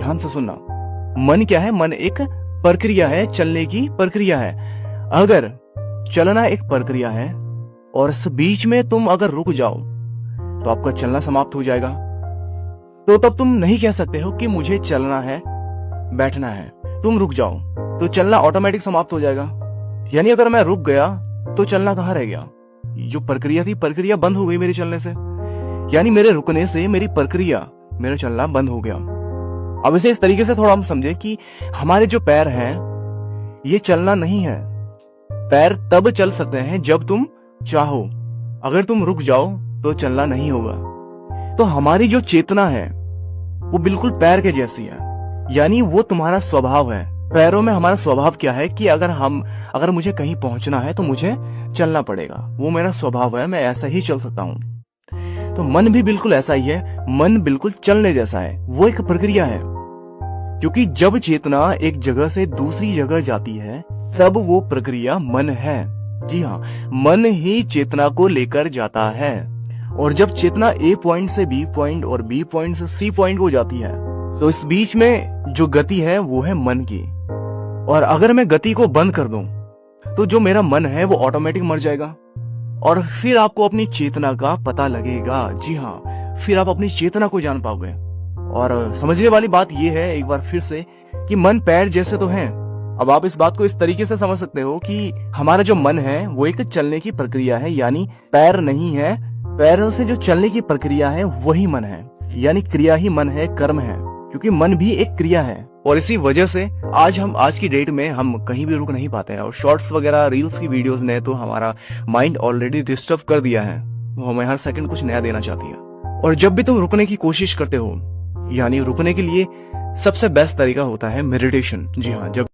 ध्यान से सुनना। मन क्या है? मन एक प्रक्रिया है, चलने की प्रक्रिया है। अगर चलना एक प्रक्रिया है और इस बीच में तुम अगर रुक जाओ तो आपका चलना समाप्त हो जाएगा। तो तब तुम नहीं कह सकते हो कि मुझे चलना है, बैठना है। तुम रुक जाओ तो चलना ऑटोमेटिक समाप्त हो जाएगा। यानी अगर मैं रुक गया तो चलना कहाँ रह गया? जो प्रक्रिया थी, प्रक्रिया बंद हो गई मेरे चलने से। यानी मेरे रुकने से मेरी प्रक्रिया, मेरा चलना बंद हो गया। अब इसे इस तरीके से थोड़ा हम समझे कि हमारे जो पैर हैं ये चलना नहीं है। पैर तब चल सकते हैं जब तुम चाहो। अगर तुम रुक जाओ तो चलना नहीं होगा। तो हमारी जो चेतना है वो बिल्कुल पैर के जैसी है। यानी वो तुम्हारा स्वभाव है। पैरों में हमारा स्वभाव क्या है कि अगर मुझे कहीं पहुंचना है तो मुझे चलना पड़ेगा। वो मेरा स्वभाव है, मैं ऐसा ही चल सकता हूं। तो मन भी बिल्कुल ऐसा ही है। मन बिल्कुल चलने जैसा है, वो एक प्रक्रिया है। क्योंकि जब चेतना एक जगह से दूसरी जगह जाती है तब वो प्रक्रिया मन है। जी हाँ, मन ही चेतना को लेकर जाता है। और जब चेतना ए पॉइंट से बी पॉइंट और बी पॉइंट से सी पॉइंट को जाती है तो इस बीच में जो गति है वो है मन की। और अगर मैं गति को बंद कर दूं तो जो मेरा मन है वो ऑटोमेटिक मर जाएगा और फिर आपको अपनी चेतना का पता लगेगा। जी हाँ, फिर आप अपनी चेतना को जान पाओगे। और समझने वाली बात यह है एक बार फिर से कि मन पैर जैसे तो हैं। अब आप इस बात को इस तरीके से समझ सकते हो कि हमारा जो मन है वो एक चलने की प्रक्रिया है, यानी पैर नहीं है। पैरों से जो चलने की प्रक्रिया है वही मन है, यानी क्रिया ही मन है, कर्म है। क्योंकि मन भी एक क्रिया है। और इसी वजह से आज की डेट में हम कहीं भी रुक नहीं पाते हैं। और शॉर्ट्स वगैरह, रील्स की वीडियोस ने तो हमारा माइंड ऑलरेडी डिस्टर्ब कर दिया है। वो हमें हर सेकंड कुछ नया देना चाहती है। और जब भी तुम रुकने की कोशिश करते हो, यानी रुकने के लिए सबसे बेस्ट तरीका होता है मेडिटेशन। जी हाँ, जब